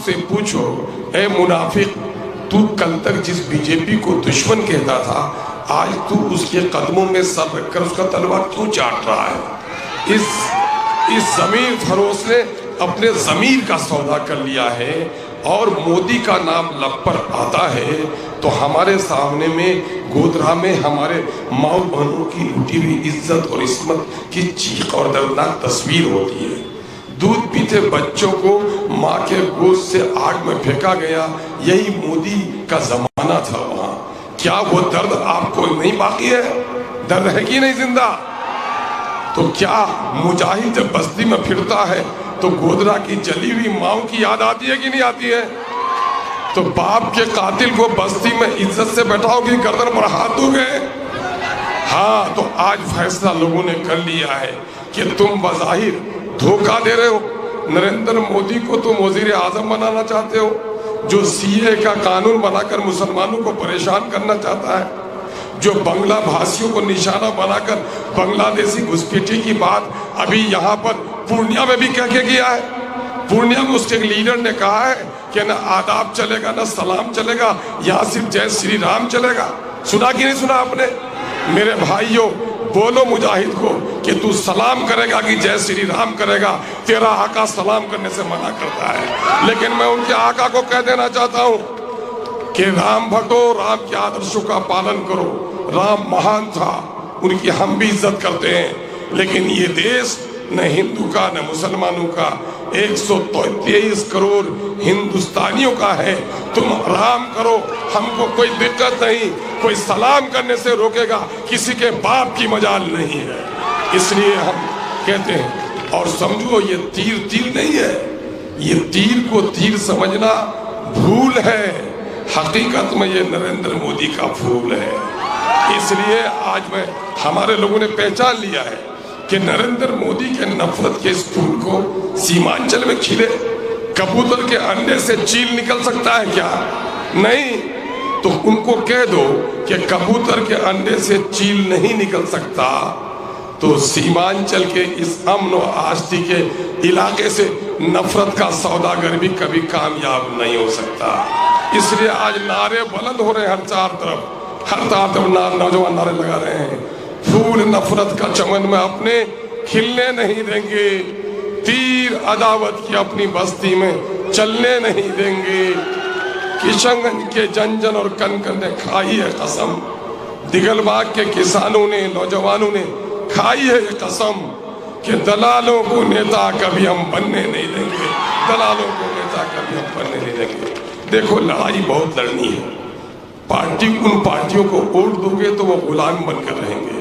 से पूछो, ए मुनाफिक, तू कल तक जिस बीजेपी को दुश्मन कहता था, आज तू उसके कदमों में सर रखकर उसका तलवा क्यों चाट रहा है? इस जमीर फरोश ने अपने जमीर का सौदा कर लिया है और मोदी का नाम लब पर आता है तो हमारे सामने में गोधरा में हमारे माओ बहनों की लूटी हुई इज्जत और इस्मत की चीख और दर्दनाक तस्वीर होती है। दूध पीते बच्चों को माँ के गोद से आग में फेंका गया, यही मोदी का जमाना था वहाँ। क्या वो दर्द आपको नहीं बाकी है? दर्द है कि नहीं जिंदा? तो क्या मुजाहिद जब बस्ती में फिरता है तो गोधरा की जली हुई माओ की याद आती है कि नहीं आती है? तो बाप के कातिल को बस्ती में इज्जत से बैठाओगे, गर्दन पर हाथ दोगे? हाँ, तो आज फैसला लोगों ने कर लिया है कि तुम बज़ाहिर धोखा दे रहे हो। नरेंद्र मोदी को तुम वजीर आजम बनाना चाहते हो, जो सीए का कानून बनाकर मुसलमानों को परेशान करना चाहता है, जो बांग्ला भाषियों को निशाना बनाकर बांग्लादेशी घुसपैठी की बात अभी यहाँ पर पूर्णिया में भी कह के गया है। पूर्णिया में उसके लीडर ने कहा है कि ना आदाब चलेगा ना सलाम चलेगा, यहाँ सिर्फ जय श्री राम चलेगा। सुना कि नहीं सुना आपने? मेरे भाइयों, बोलो मुजाहिद को कि तू सलाम करेगा कि जय श्री राम करेगा। तेरा आका सलाम करने से मना करता है, लेकिन मैं उनके आका को कह देना चाहता हूँ कि राम भक्तों, राम के आदर्शों का पालन करो। राम महान था, उनकी हम भी इज्जत करते हैं, लेकिन ये देश न हिंदू का न मुसलमानों का 123 करोड़ हिंदुस्तानियों का है। तुम आराम करो, हमको कोई दिक्कत नहीं, कोई सलाम करने से रोकेगा, किसी के बाप की मजाल नहीं है। इसलिए हम कहते हैं, और समझो ये तीर तीर नहीं है, ये तीर को तीर समझना भूल है, हकीकत में ये नरेंद्र मोदी का फूल है। इसलिए आज में हमारे लोगों ने पहचान लिया है कि नरेंद्र मोदी के नफरत के इस फूल को सीमांचल में खिले। कबूतर के अंडे से चील निकल सकता है क्या? नहीं। तो उनको कह दो कि कबूतर के अंडे से चील नहीं निकल सकता, तो सीमांचल के इस अमन और आस्ती के इलाके से नफरत का सौदागर भी कभी कामयाब नहीं हो सकता। इसलिए आज नारे बुलंद हो रहे हैं, हर तरफ नौजवान नारे लगा रहे हैं, फूल नफरत का चमन में अपने खिलने नहीं देंगे, तीर अदावत की अपनी बस्ती में चलने नहीं देंगे। किशनगंज के जन और कन ने खाई है कसम, दिगलबाग के किसानों ने, नौजवानों ने खाई है कसम कि दलालों को नेता कभी हम बनने नहीं देंगे, दलालों को नेता कभी हम बनने नहीं देंगे। देखो, लड़ाई बहुत लड़नी है। उन पार्टियों को वोट दोगे तो वो गुलाम बनकर रहेंगे,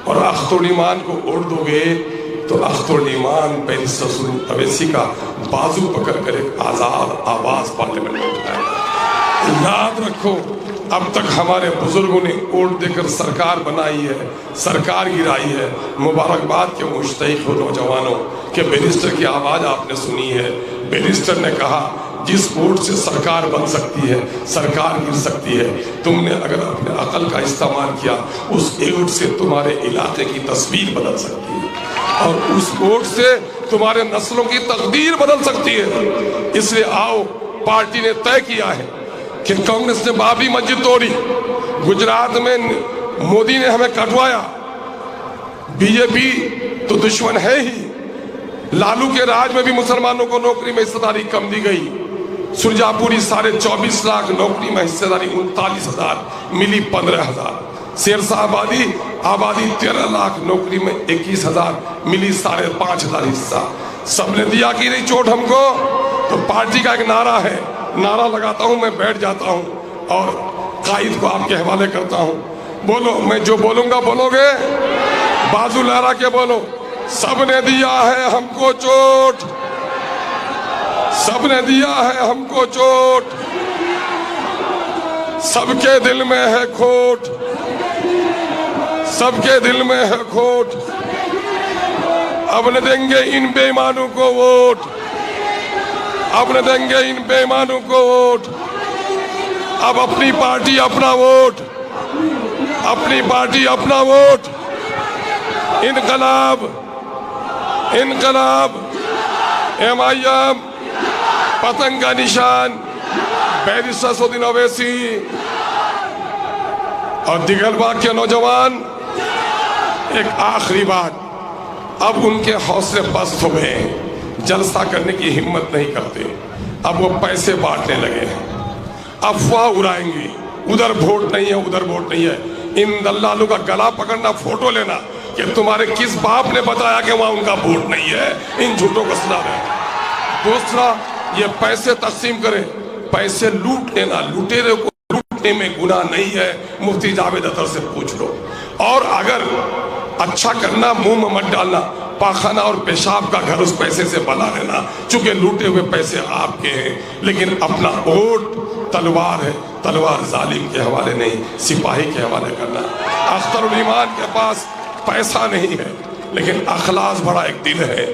और अख्तुल ईमान को वोट दोगे तो अख्तुल ईमान पहले ससुर अवैसी का बाजू पकड़कर एक आज़ाद आवाज पार्लियामेंट में उठाएगा। याद रखो, अब तक हमारे बुजुर्गों ने वोट देकर सरकार बनाई है, सरकार गिराई है। मुबारकबाद के मुश्ताक हो नौजवानों के बैरिस्टर की आवाज़ आपने सुनी है। बैरिस्टर ने कहा जिस वोट से सरकार बन सकती है, सरकार गिर सकती है। तुमने अगर अपने अकल का इस्तेमाल किया, उस वोट से तुम्हारे इलाके की तस्वीर बदल सकती है, और उस वोट से तुम्हारे नस्लों की तकदीर बदल सकती है। इसलिए आओ, पार्टी ने तय किया है कि कांग्रेस ने बाबरी मस्जिद तोड़ी, गुजरात में मोदी ने हमें कटवाया, बीजेपी तो दुश्मन है ही, लालू के राज में भी मुसलमानों को नौकरी में हिस्सेदारी कम दी गई, सुरजापुरी 24.5 लाख नौकरी में हिस्सेदारी 39,000 मिली 15,000, शेरशाह आबादी 13 लाख नौकरी में 21,000 मिली 5,500 हिस्सा। सबने दिया कि नहीं चोट हमको? तो पार्टी का एक नारा है, नारा लगाता हूं, मैं बैठ जाता हूं और कायद को आपके हवाले करता हूं। बोलो, मैं जो बोलूंगा बोलोगे? बाजू लहरा के बोलो, सबने दिया है हमको चोट, सबने दिया है हमको चोट, सबके दिल में है खोट, सबके दिल में है खोट, अब न देंगे इन बेईमानों को वोट, अब न देंगे इन बेईमानों को वोट। अब अपनी पार्टी अपना वोट, अपनी पार्टी अपना वोट। इनकलाब, इनकलाब, MIM, پتنگ کا نشان بیرسٹر اسدالدین اویسی اور دیگر باقی نوجوان. ایک آخری بات، اب ان کے حوصلے پست ہو گئے ہیں، جلسہ کرنے کی ہمت نہیں کرتے، اب وہ پیسے بانٹنے لگے ہیں، افواہ اڑائیں گی، ادھر ووٹ نہیں ہے ادھر ووٹ نہیں ہے. ان دلالوں کا گلا پکڑنا، فوٹو لینا کہ تمہارے کس باپ نے بتایا کہ وہاں ان کا ووٹ نہیں ہے، ان جھوٹوں کو سنا دیں. دوسرا، یہ پیسے تقسیم کریں، پیسے لوٹ لینا، لوٹیرے کو لوٹنے میں گناہ نہیں ہے، مفتی جاوید اطہر سے پوچھ لو. اور اگر اچھا کرنا، منہ میں مت ڈالنا، پاخانہ اور پیشاب کا گھر اس پیسے سے بنا لینا، چونکہ لوٹے ہوئے پیسے آپ کے ہیں. لیکن اپنا ووٹ تلوار ہے، تلوار ظالم کے حوالے نہیں، سپاہی کے حوالے کرنا. اختر الایمان کے پاس پیسہ نہیں ہے لیکن اخلاص بڑا ایک دل ہے،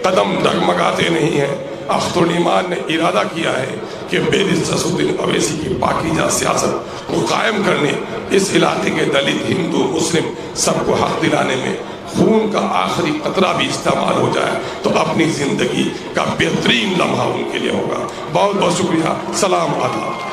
قدم ڈگمگاتے نہیں ہیں. اختر الایمان نے ارادہ کیا ہے کہ بیرسٹر اسدالدین اویسی کی پاکیزہ سیاست کو قائم کرنے، اس علاقے کے دلت، ہندو، مسلم سب کو حق دلانے میں خون کا آخری قطرہ بھی استعمال ہو جائے تو اپنی زندگی کا بہترین لمحہ ان کے لیے ہوگا. بہت بہت شکریہ. سلام آداب.